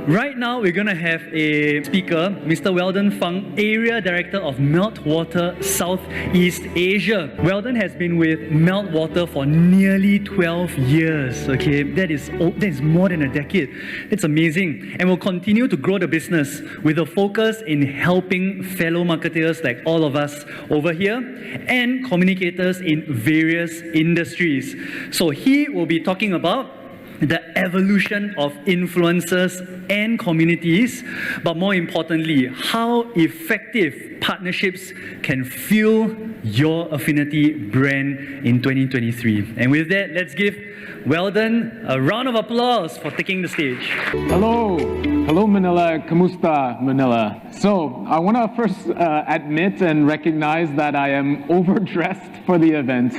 Right now, we're going to have a speaker, Mr. Weldon Fung, Area Director of Meltwater Southeast Asia. Weldon has been with Meltwater for nearly 12 years. Okay, that is more than a decade. It's amazing. And will continue to grow the business with a focus in helping fellow marketers like all of us over here and communicators in various industries. So he will be talking about the evolution of influencers and communities, but more importantly, how effective partnerships can fuel your affinity brand in 2023. And with that, let's give Weldon a round of applause for taking the stage. Hello Manila, kamusta Manila. So I want to first admit and recognize that I am overdressed for the event.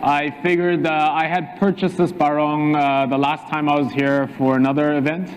I figured I had purchased this barong the last time I was here for another event,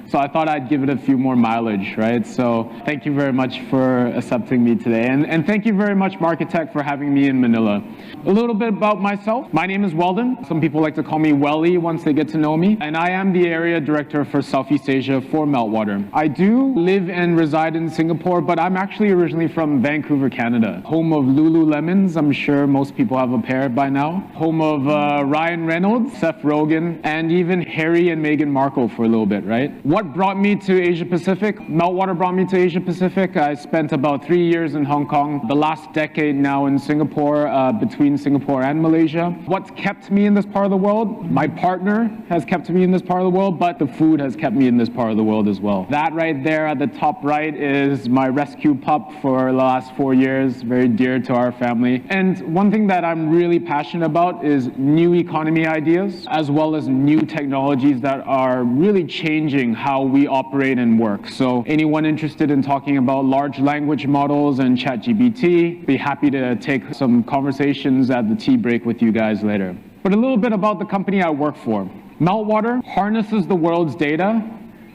so I thought I'd give it a few more mileage, right? So thank you very much for accepting me today, and thank you very much MARKETECH for having me in Manila. A little bit about myself. My name is Weldon. Some people like to call me Welly once they get to know me, and I am the Area Director for Southeast Asia for Meltwater. I do live and reside in Singapore, but I'm actually originally from Vancouver, Canada, home of Lululemons. I'm sure most people have a pair by now. Home of Ryan Reynolds, Seth Rogen, and even Harry and Meghan Markle for a little bit, right? What brought me to Asia Pacific? Meltwater brought me to Asia Pacific. I spent about 3 years in Hong Kong, the last decade now in Singapore, between Singapore and Malaysia. What's kept me in this part of the world? My partner has kept me in this part of the world, but the food has kept me in this part of the world as well. That right there at the top right is my rescue pup for the last 4 years, very dear to our family. And one thing that I'm really passionate about is new economy ideas, as well as new technologies that are really changing how we operate and work. So anyone interested in talking about large language models and ChatGPT, be happy to take some conversations at the tea break with you guys later. But a little bit about the company I work for. Meltwater harnesses the world's data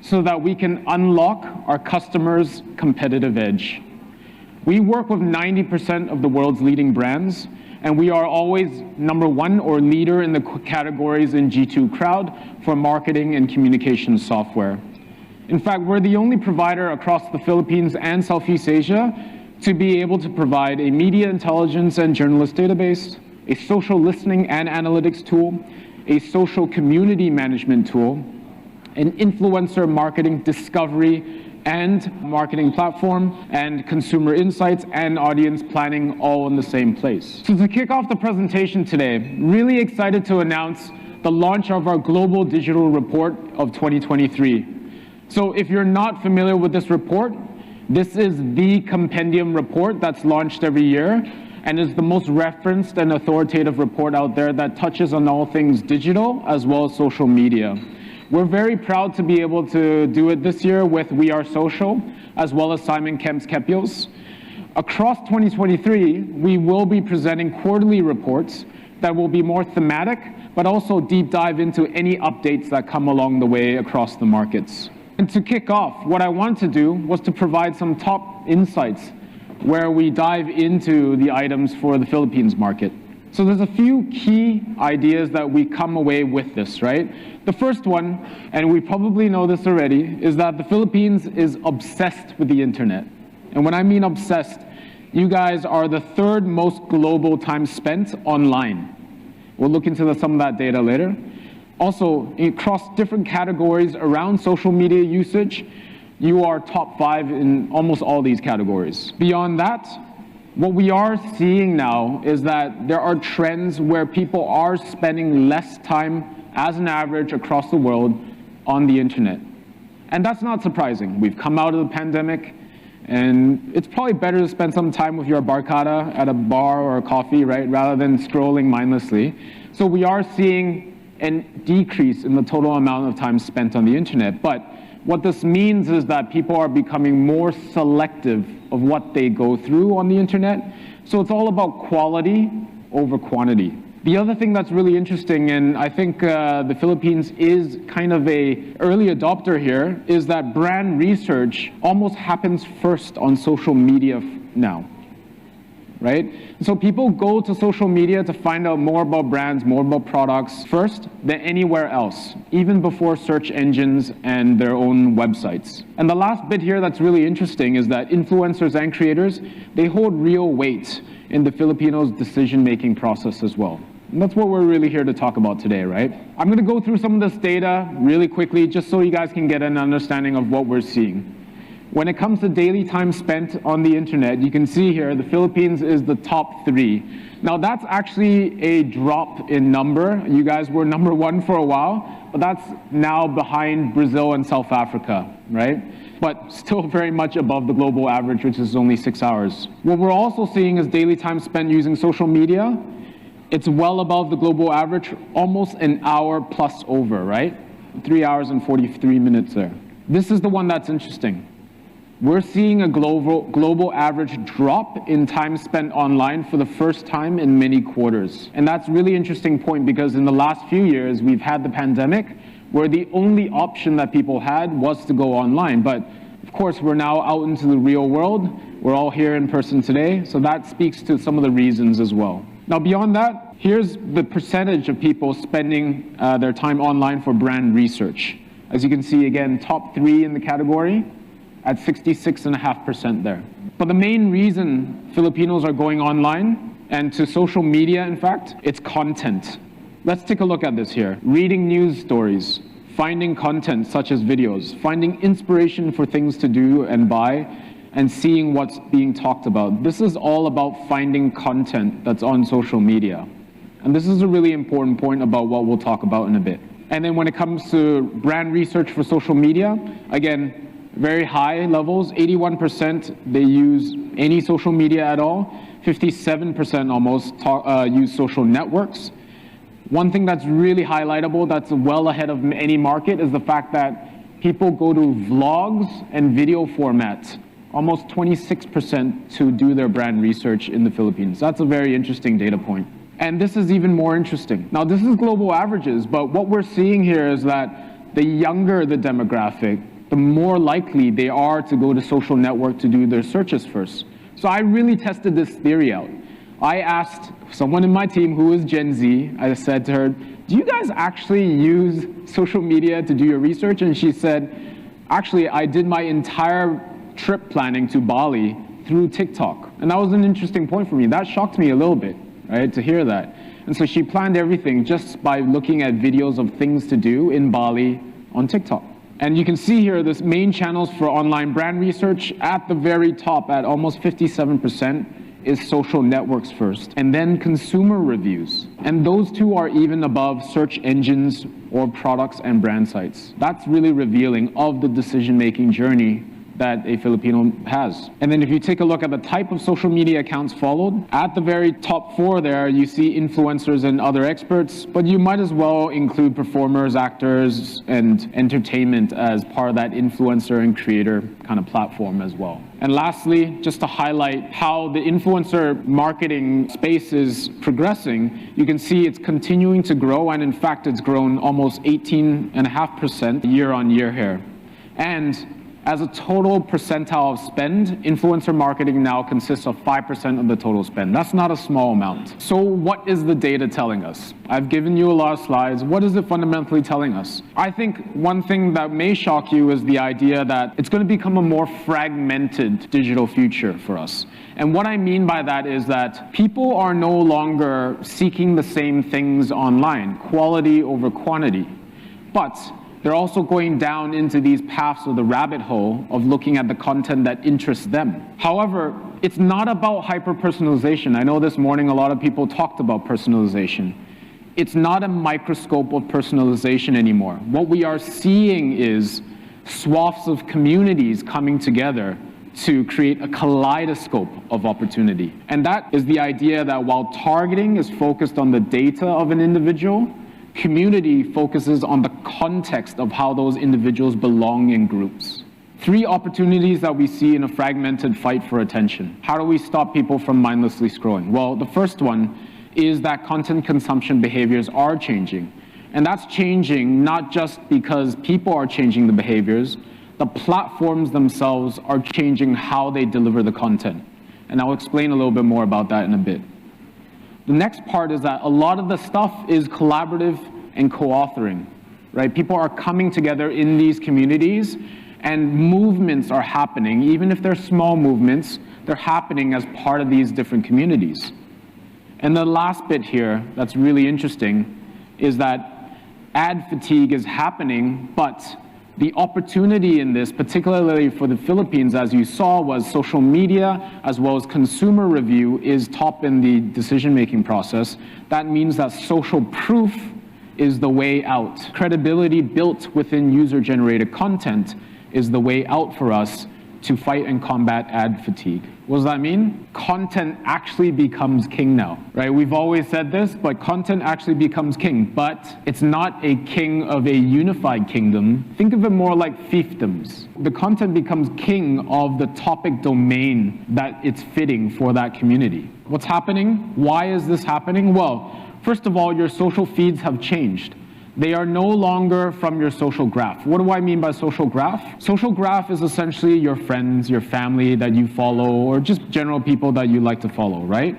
so that we can unlock our customers' competitive edge. We work with 90% of the world's leading brands, and we are always #1 or leader in the categories in G2 Crowd for marketing and communication software. In fact, we're the only provider across the Philippines and Southeast Asia to be able to provide a media intelligence and journalist database, a social listening and analytics tool, a social community management tool, an influencer marketing discovery and marketing platform, and consumer insights and audience planning all in the same place. So to kick off the presentation today, really excited to announce the launch of our Global Digital Report of 2023. So if you're not familiar with this report, this is the compendium report that's launched every year and is the most referenced and authoritative report out there that touches on all things digital as well as social media. We're very proud to be able to do it this year with We Are Social, as well as Simon Kemp's Kepios. Across 2023, we will be presenting quarterly reports that will be more thematic, but also deep dive into any updates that come along the way across the markets. And to kick off, what I wanted to do was to provide some top insights where we dive into the items for the Philippines market. So there's a few key ideas that we come away with this, right? The first one, and we probably know this already, is that the Philippines is obsessed with the internet. And when I mean obsessed, you guys are the third most global time spent online. We'll look into some of that data later. Also, across different categories around social media usage, you are top 5 in almost all these categories. Beyond that, what we are seeing now is that there are trends where people are spending less time as an average across the world on the internet. And that's not surprising. We've come out of the pandemic, and it's probably better to spend some time with your barkada at a bar or a coffee, right, rather than scrolling mindlessly. So we are seeing a decrease in the total amount of time spent on the internet. But what this means is that people are becoming more selective of what they go through on the internet. So it's all about quality over quantity. The other thing that's really interesting, and I think the Philippines is kind of an early adopter here, is that brand research almost happens first on social media now. right? So people go to social media to find out more about brands, more about products first than anywhere else, even before search engines and their own websites. And the last bit here that's really interesting is that influencers and creators, they hold real weight in the Filipinos' decision-making process as well. And that's what we're really here to talk about today, right? I'm going to go through some of this data really quickly just so you guys can get an understanding of what we're seeing. When it comes to daily time spent on the internet, you can see here the Philippines is the top 3. Now that's actually a drop in number. You guys were number 1 for a while, but that's now behind Brazil and South Africa, right? But still very much above the global average, which is only 6 hours. What we're also seeing is daily time spent using social media. It's well above the global average, almost an hour plus over, right? 3 hours and 43 minutes there. This is the one that's interesting. We're seeing a global average drop in time spent online for the first time in many quarters. And that's a really interesting point because in the last few years, we've had the pandemic where the only option that people had was to go online. But of course, we're now out into the real world. We're all here in person today. So that speaks to some of the reasons as well. Now, beyond that, here's the percentage of people spending their time online for brand research. As you can see, again, top 3 in the category, at 66.5% there. But the main reason Filipinos are going online and to social media, in fact, it's content. Let's take a look at this here. Reading news stories, finding content such as videos, finding inspiration for things to do and buy, and seeing what's being talked about. This is all about finding content that's on social media. And this is a really important point about what we'll talk about in a bit. And then when it comes to brand research for social media, again, very high levels, 81% they use any social media at all, 57% almost use social networks. One thing that's really highlightable that's well ahead of any market is the fact that people go to vlogs and video formats, almost 26% to do their brand research in the Philippines. That's a very interesting data point. And this is even more interesting. Now this is global averages, but what we're seeing here is that the younger the demographic, the more likely they are to go to social network to do their searches first. So I really tested this theory out. I asked someone in my team who is Gen Z, I said to her, do you guys actually use social media to do your research? And she said, actually, I did my entire trip planning to Bali through TikTok. And that was an interesting point for me. That shocked me a little bit, right, to hear that. And so she planned everything just by looking at videos of things to do in Bali on TikTok. And you can see here this main channels for online brand research at the very top at almost 57% is social networks first, and then consumer reviews. And those two are even above search engines or products and brand sites. That's really revealing of the decision-making journey that a Filipino has. And then if you take a look at the type of social media accounts followed, at the very top 4 there, you see influencers and other experts, but you might as well include performers, actors, and entertainment as part of that influencer and creator kind of platform as well. And lastly, just to highlight how the influencer marketing space is progressing, you can see it's continuing to grow, and in fact, it's grown almost 18.5% year on year here. And as a total percentile of spend, influencer marketing now consists of 5% of the total spend. That's not a small amount. So what is the data telling us? I've given you a lot of slides. What is it fundamentally telling us? I think one thing that may shock you is the idea that it's going to become a more fragmented digital future for us. And what I mean by that is that people are no longer seeking the same things online, quality over quantity. But they're also going down into these paths of the rabbit hole of looking at the content that interests them. However, it's not about hyper-personalization. I know this morning a lot of people talked about personalization. It's not a microscope of personalization anymore. What we are seeing is swaths of communities coming together to create a kaleidoscope of opportunity. And that is the idea that while targeting is focused on the data of an individual, community focuses on the context of how those individuals belong in groups. 3 opportunities that we see in a fragmented fight for attention. How do we stop people from mindlessly scrolling? Well, the first one is that content consumption behaviors are changing. And that's changing not just because people are changing the behaviors, the platforms themselves are changing how they deliver the content. And I'll explain a little bit more about that in a bit. The next part is that a lot of the stuff is collaborative and co-authoring, right? People are coming together in these communities and movements are happening. Even if they're small movements, they're happening as part of these different communities. And the last bit here that's really interesting is that ad fatigue is happening, but the opportunity in this, particularly for the Philippines, as you saw, was social media as well as consumer review is top in the decision-making process. That means that social proof is the way out. Credibility built within user-generated content is the way out for us to fight and combat ad fatigue. What does that mean? Content actually becomes king now, right? We've always said this, but content actually becomes king, but it's not a king of a unified kingdom. Think of it more like fiefdoms. The content becomes king of the topic domain that it's fitting for that community. What's happening? Why is this happening? Well, first of all, your social feeds have changed. They are no longer from your social graph. What do I mean by social graph? Social graph is essentially your friends, your family that you follow, or just general people that you like to follow, right?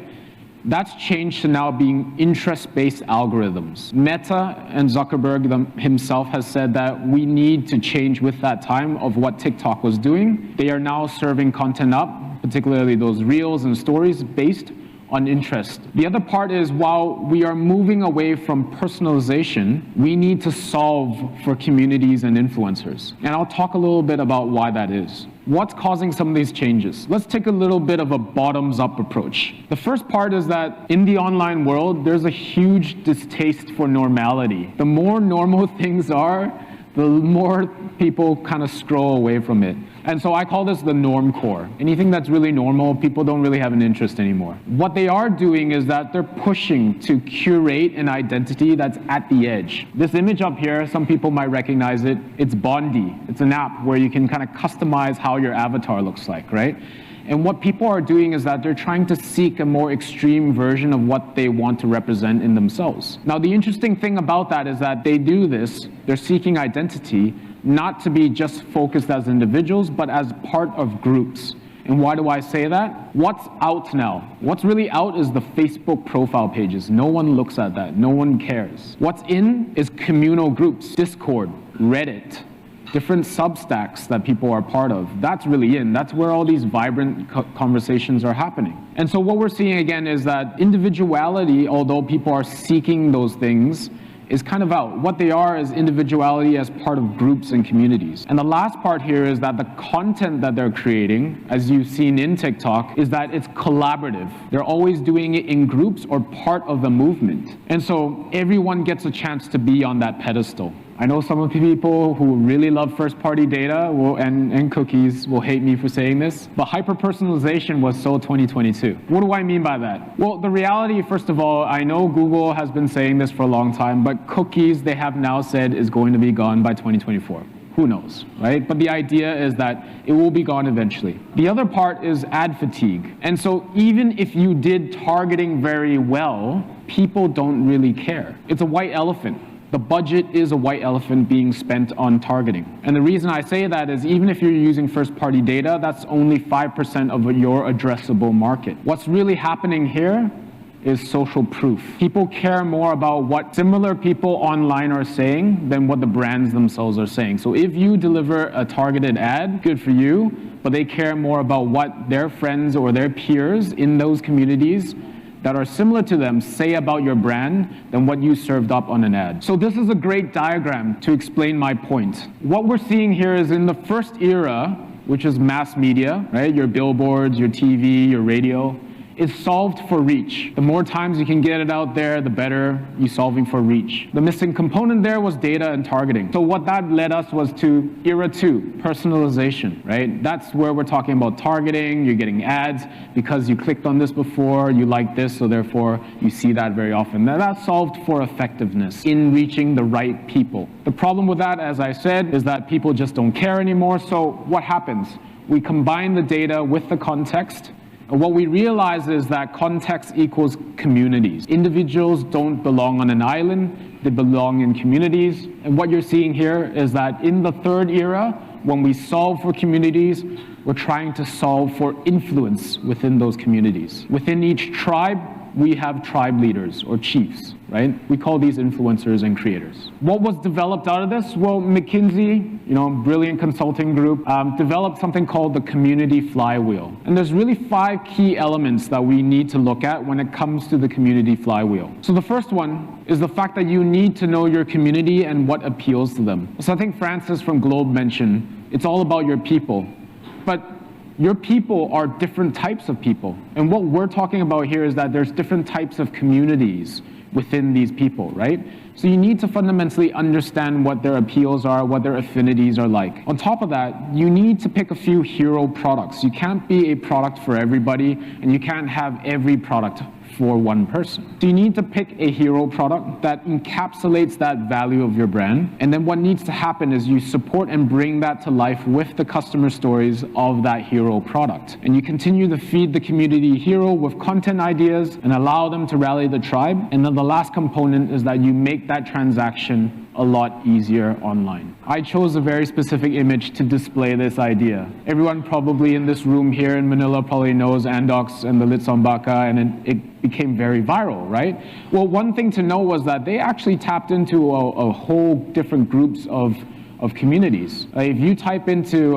That's changed to now being interest-based algorithms. Meta and Zuckerberg himself has said that we need to change with that time of what TikTok was doing. They are now serving content up, particularly those reels and stories based on interest. The other part is, while we are moving away from personalization, we need to solve for communities and influencers. And I'll talk a little bit about why that is. What's causing some of these changes? Let's take a little bit of a bottoms-up approach. The first part is that in the online world, there's a huge distaste for normality. The more normal things are, the more people kind of scroll away from it. And so I call this the norm core. Anything that's really normal, people don't really have an interest anymore. What they are doing is that they're pushing to curate an identity that's at the edge. This image up here, some people might recognize it. It's Bondi. It's an app where you can kind of customize how your avatar looks like, right? And what people are doing is that they're trying to seek a more extreme version of what they want to represent in themselves. Now, the interesting thing about that is that they do this, they're seeking identity, not to be just focused as individuals, but as part of groups. And why do I say that? What's out now? What's really out is the Facebook profile pages. No one looks at that. No one cares. What's in is communal groups, Discord, Reddit, different substacks that people are part of. That's really in. That's where all these vibrant conversations are happening. And so what we're seeing again is that individuality, although people are seeking those things, is kind of out. What they are is individuality as part of groups and communities. And the last part here is that the content that they're creating, as you've seen in TikTok, is that it's collaborative. They're always doing it in groups or part of the movement. And so everyone gets a chance to be on that pedestal. I know some of the people who really love first-party data and cookies will hate me for saying this, but hyper-personalization was so 2022. What do I mean by that? Well, the reality, first of all, I know Google has been saying this for a long time, but cookies, they have now said, is going to be gone by 2024. Who knows, right? But the idea is that it will be gone eventually. The other part is ad fatigue. And so even if you did targeting very well, people don't really care. It's a white elephant. The budget is a white elephant being spent on targeting. And the reason I say that is even if you're using first-party data, that's only 5% of your addressable market. What's really happening here is social proof. People care more about what similar people online are saying than what the brands themselves are saying. So if you deliver a targeted ad, good for you, but they care more about what their friends or their peers in those communities that are similar to them say about your brand than what you served up on an ad. So this is a great diagram to explain my point. What we're seeing here is in the first era, which is mass media, right? Your billboards, your TV, your radio, is solved for reach. The more times you can get it out there, the better you're solving for reach. The missing component there was data and targeting. So what that led us was to era 2, personalization, right? That's where we're talking about targeting, you're getting ads because you clicked on this before, you like this, so therefore you see that very often. Now that's solved for effectiveness in reaching the right people. The problem with that, as I said, is that people just don't care anymore. So what happens? We combine the data with the context. And what we realize is that context equals communities. Individuals don't belong on an island, they belong in communities. And what you're seeing here is that in the third era, when we solve for communities, we're trying to solve for influence within those communities. Within each tribe, we have tribe leaders or chiefs, right? We call these influencers and creators. What was developed out of this? Well, McKinsey, brilliant consulting group, developed something called the community flywheel. And there's really 5 key elements that we need to look at when it comes to the community flywheel. So the first one is the fact that you need to know your community and what appeals to them. So I think Francis from Globe mentioned, it's all about your people. But your people are different types of people. And what we're talking about here is that there's different types of communities within these people, right? So you need to fundamentally understand what their appeals are, what their affinities are like. On top of that, you need to pick a few hero products. You can't be a product for everybody, and you can't have every product for one person. So you need to pick a hero product that encapsulates that value of your brand. And then what needs to happen is you support and bring that to life with the customer stories of that hero product. And you continue to feed the community hero with content ideas and allow them to rally the tribe. And then the last component is that you make that transaction a lot easier online. I chose a very specific image to display this idea. Everyone probably in this room here in Manila probably knows Andox and the Litsombaka, and it became very viral, right? Well, one thing to know was that they actually tapped into a whole different groups of communities. If you type into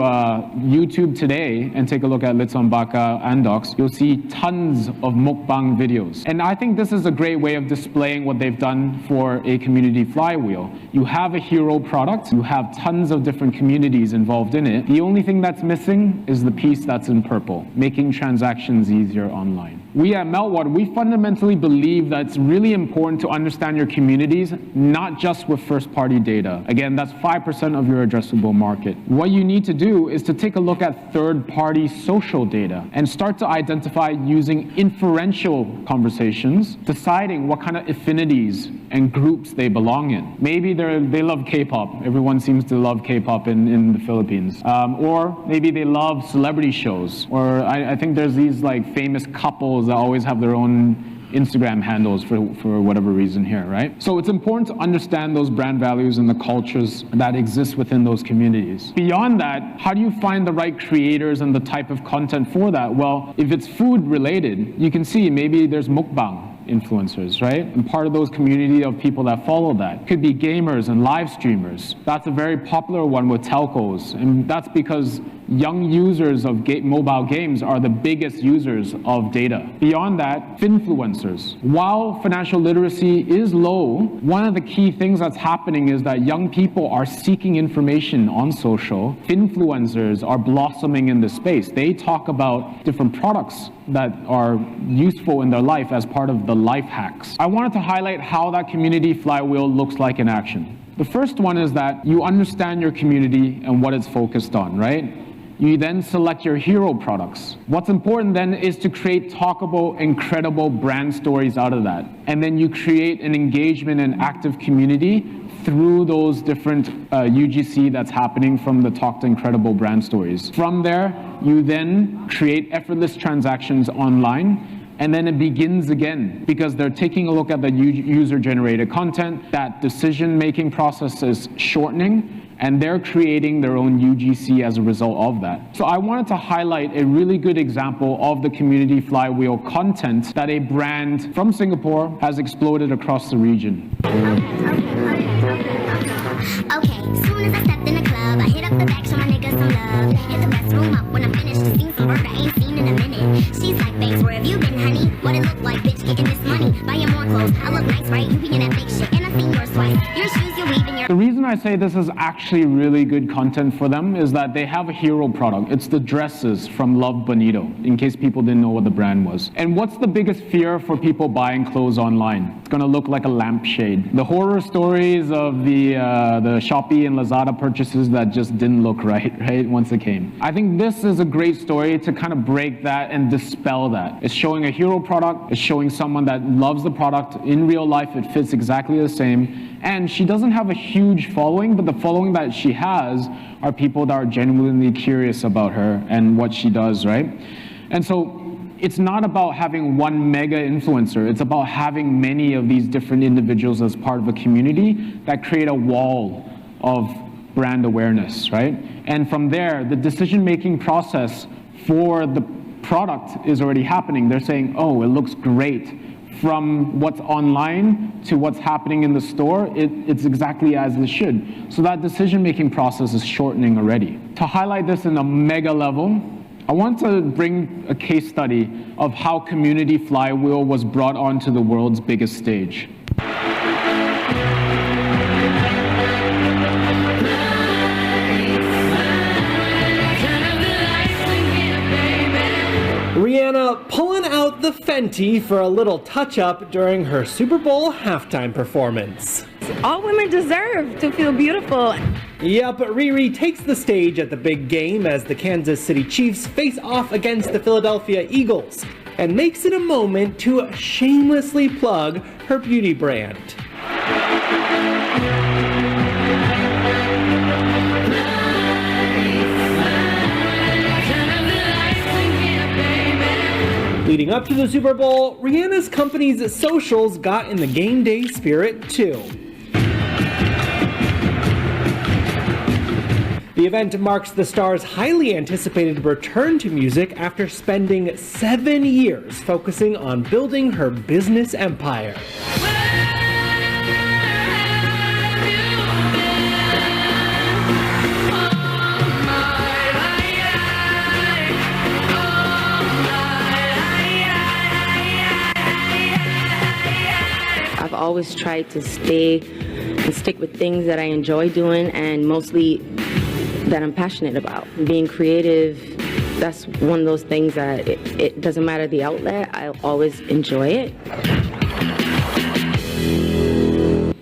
YouTube today and take a look at Litsombaka Andox, you'll see tons of mukbang videos. And I think this is a great way of displaying what they've done for a community flywheel. You have a hero product, you have tons of different communities involved in it. The only thing that's missing is the piece that's in purple, making transactions easier online. We at Meltwater, we fundamentally believe that it's really important to understand your communities, not just with first-party data. Again, that's 5% of your addressable market. What you need to do is to take a look at third-party social data and start to identify using inferential conversations, deciding what kind of affinities and groups they belong in. Maybe they love K-pop. Everyone seems to love K-pop in the Philippines. Or maybe they love celebrity shows. Or I think there's these like famous couples that always have their own Instagram handles for whatever reason here, right? So it's important to understand those brand values and the cultures that exist within those communities. Beyond that, how do you find the right creators and the type of content for that? Well, if it's food related, you can see maybe there's mukbang influencers, right? And part of those community of people that follow that could be gamers and live streamers. That's a very popular one with telcos, and that's because young users of mobile games are the biggest users of data. Beyond that, finfluencers. While financial literacy is low, one of the key things that's happening is that young people are seeking information on social. Finfluencers are blossoming in this space. They talk about different products that are useful in their life as part of the life hacks. I wanted to highlight how that community flywheel looks like in action. The first one is that you understand your community and what it's focused on, right? You then select your hero products. What's important then is to create talkable, incredible brand stories out of that. And then you create an engagement and active community through those different UGC that's happening from the talked incredible brand stories. From there, you then create effortless transactions online. And then it begins again because they're taking a look at the user-generated content. That decision-making process is shortening, and they're creating their own UGC as a result of that. So I wanted to highlight a really good example of the community flywheel content that a brand from Singapore has exploded across the region. Okay, soon as I stepped in the club, I hit up the back, show my niggas some love. Hit the restroom up when I'm finished, to sing some bird I ain't seen in a minute. She's like, babes, where have you been, honey? What it look like, bitch, getting this money, buying more clothes. I look nice, right? You be in that big shit, and I seen yours twice. Your shoes, you weaving your... The reason I say this is actually really good content for them is that they have a hero product. It's the dresses from Love Bonito, in case people didn't know what the brand was. And what's the biggest fear for people buying clothes online? It's gonna look like a lampshade. The horror stories of the Shopee and Lazada purchases that just didn't look right, once it came. I think this is a great story to kind of break that and dispel that. It's showing a hero product, it's showing someone that loves the product. In real life, it fits exactly the same. And she doesn't have a huge following, but the following that she has are people that are genuinely curious about her and what she does, right? And so it's not about having one mega influencer. It's about having many of these different individuals as part of a community that create a wall of brand awareness, right? And from there, the decision-making process for the product is already happening. They're saying, oh, it looks great. From what's online to what's happening in the store, it's exactly as it should. So that decision-making process is shortening already. To highlight this in a mega level, I want to bring a case study of how Community Flywheel was brought onto the world's biggest stage. Rihanna pulling out the Fenty for a little touch-up during her Super Bowl halftime performance. All women deserve to feel beautiful. Yep, Riri takes the stage at the big game as the Kansas City Chiefs face off against the Philadelphia Eagles and makes it a moment to shamelessly plug her beauty brand. Leading up to the Super Bowl, Rihanna's company's socials got in the game day spirit too. The event marks the star's highly anticipated return to music after spending 7 years focusing on building her business empire. I've always tried to stay and stick with things that I enjoy doing and mostly that I'm passionate about. Being creative, that's one of those things that it doesn't matter the outlet, I'll always enjoy it.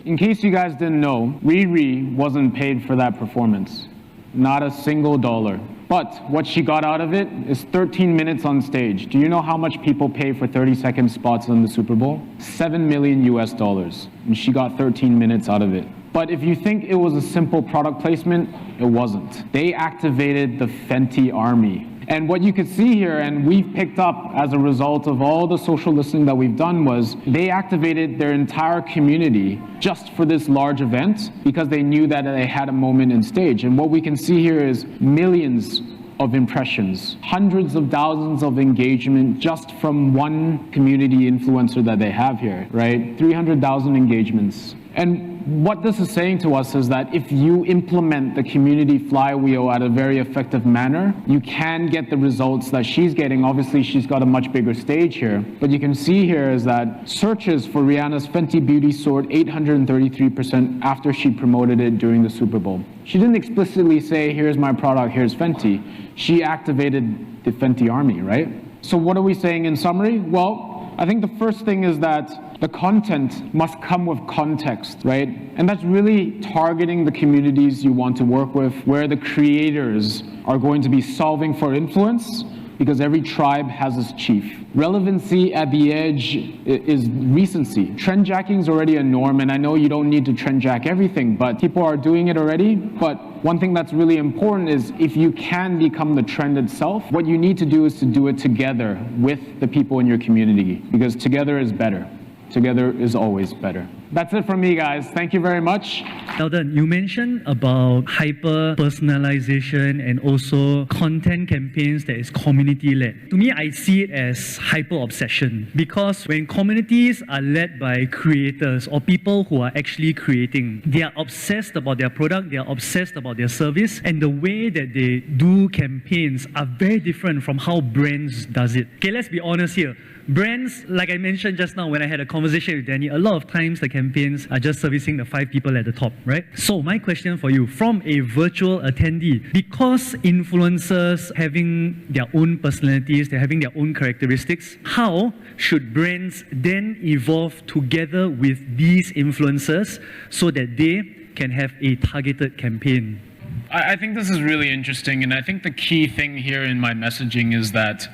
In case you guys didn't know, Riri wasn't paid for that performance. Not a single dollar. But what she got out of it is 13 minutes on stage. Do you know how much people pay for 30-second spots on the Super Bowl? $7 million US. And she got 13 minutes out of it. But if you think it was a simple product placement, it wasn't. They activated the Fenty army. And what you could see here, and we've picked up as a result of all the social listening that we've done, was they activated their entire community just for this large event because they knew that they had a moment in stage. And what we can see here is millions of impressions, hundreds of thousands of engagement just from one community influencer that they have here, right? 300,000 engagements. And what this is saying to us is that if you implement the community flywheel at a very effective manner, you can get the results that she's getting. Obviously, she's got a much bigger stage here. But you can see here is that searches for Rihanna's Fenty Beauty soared 833% after she promoted it during the Super Bowl. She didn't explicitly say, here's my product, here's Fenty. She activated the Fenty army, right? So what are we saying in summary? Well, I think the first thing is that the content must come with context, right? And that's really targeting the communities you want to work with, where the creators are going to be solving for influence, because every tribe has its chief. Relevancy at the edge is recency. Trend jacking is already a norm, and I know you don't need to trend jack everything, but people are doing it already. But one thing that's really important is if you can become the trend itself, what you need to do is to do it together with the people in your community, because together is better. Together is always better. That's it from me, guys. Thank you very much. Weldon, you mentioned about hyper-personalization and also content campaigns that is community-led. To me, I see it as hyper-obsession, because when communities are led by creators or people who are actually creating, they are obsessed about their product, they are obsessed about their service, and the way that they do campaigns are very different from how brands does it. Okay, let's be honest here. Brands, like I mentioned just now when I had a conversation with Danny, a lot of times the campaigns are just servicing the 5 people at the top, right? So my question for you, from a virtual attendee, because influencers having their own personalities, they're having their own characteristics, how should brands then evolve together with these influencers so that they can have a targeted campaign? I think this is really interesting, and I think the key thing here in my messaging is that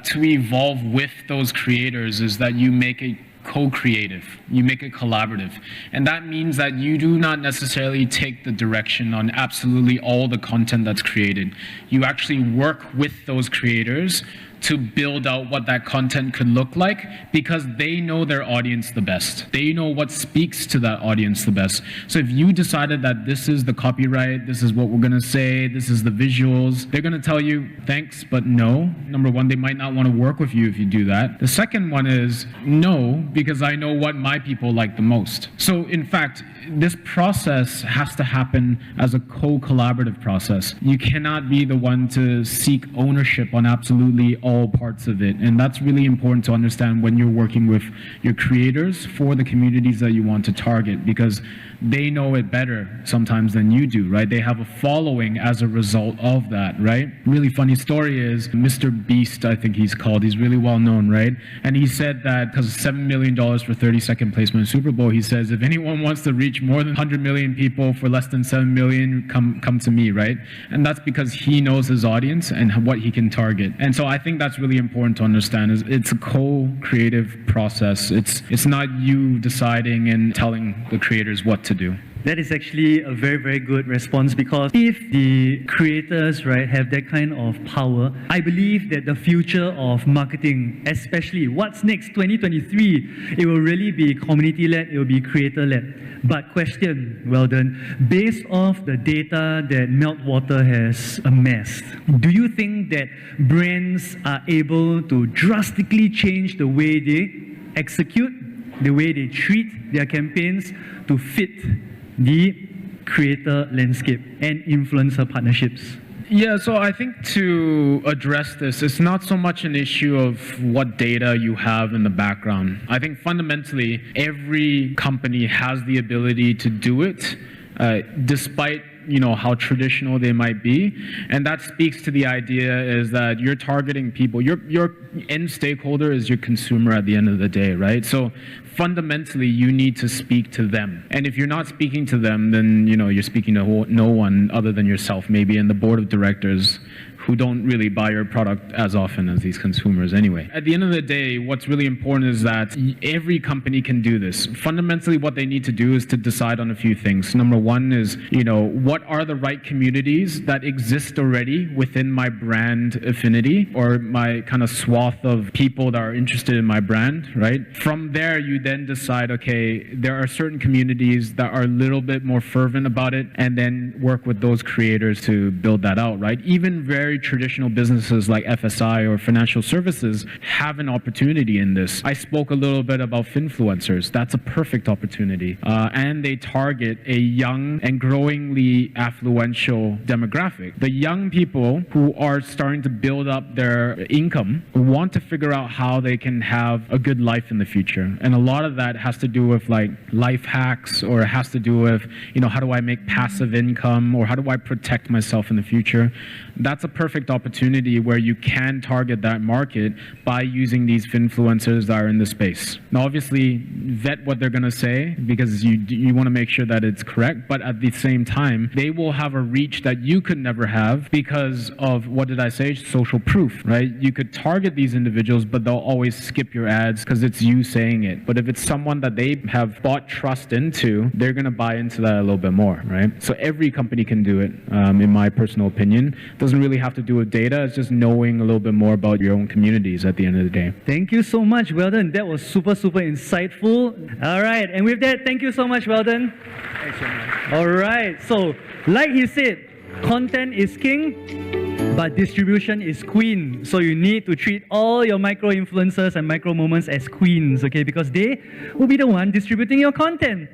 to evolve with those creators is that you make it co-creative, you make it collaborative. And that means that you do not necessarily take the direction on absolutely all the content that's created. You actually work with those creators to build out what that content could look like, because they know their audience the best. They know what speaks to that audience the best. So if you decided that this is the copyright, this is what we're gonna say, this is the visuals, they're gonna tell you thanks, but no. Number one, they might not want to work with you if you do that. The second one is no, because I know what my people like the most. So in fact, this process has to happen as a co-collaborative process. You cannot be the one to seek ownership on absolutely all parts of it. And that's really important to understand when you're working with your creators for the communities that you want to target, because they know it better sometimes than you do, right? They have a following as a result of that, right? Really funny story is Mr. Beast, I think he's called. He's really well known, right? And he said that because of $7 million for 32nd placement in Super Bowl, he says, if anyone wants to reach more than 100 million people for less than 7 million, come to me, right? And that's because he knows his audience and what he can target. And so I think that's really important to understand, is it's a co-creative process. It's not you deciding and telling the creators what to do. That is actually a very, very good response, because if the creators, right, have that kind of power, I believe that the future of marketing, especially what's next, 2023, it will really be community-led, it will be creator-led. But question, Weldon, based off the data that Meltwater has amassed, do you think that brands are able to drastically change the way they execute, the way they treat their campaigns to fit the creator landscape and influencer partnerships? Yeah, so I think to address this, it's not so much an issue of what data you have in the background. I think fundamentally, every company has the ability to do it, despite how traditional they might be. And that speaks to the idea is that you're targeting people. Your end stakeholder is your consumer at the end of the day, right? So fundamentally, you need to speak to them. And if you're not speaking to them, then you're speaking to no one other than yourself, maybe in the board of directors, who don't really buy your product as often as these consumers anyway. At the end of the day, what's really important is that every company can do this. Fundamentally, what they need to do is to decide on a few things. Number one is, what are the right communities that exist already within my brand affinity or my kind of swath of people that are interested in my brand, right? From there, you then decide, okay, there are certain communities that are a little bit more fervent about it, and then work with those creators to build that out, right? Even very traditional businesses like FSI or financial services have an opportunity in this. I spoke a little bit about finfluencers. That's a perfect opportunity. And they target a young and growingly affluential demographic. The young people who are starting to build up their income want to figure out how they can have a good life in the future. And a lot of that has to do with like life hacks, or it has to do with, how do I make passive income, or how do I protect myself in the future? That's a perfect opportunity where you can target that market by using these finfluencers that are in the space. Now, obviously, vet what they're going to say, because you want to make sure that it's correct, but at the same time, they will have a reach that you could never have because of, what did I say, social proof, right? You could target these individuals, but they'll always skip your ads because it's you saying it. But if it's someone that they have bought trust into, they're going to buy into that a little bit more, right? So every company can do it, in my personal opinion. Doesn't really have to do with data. It's just knowing a little bit more about your own communities at the end of the day. Thank you so much, Weldon. That was super, super insightful. All right. And with that, thank you so much, Weldon. Thanks so much. All right. So, like he said, content is king, but distribution is queen. So you need to treat all your micro influencers and micro moments as queens, okay? Because they will be the one distributing your content.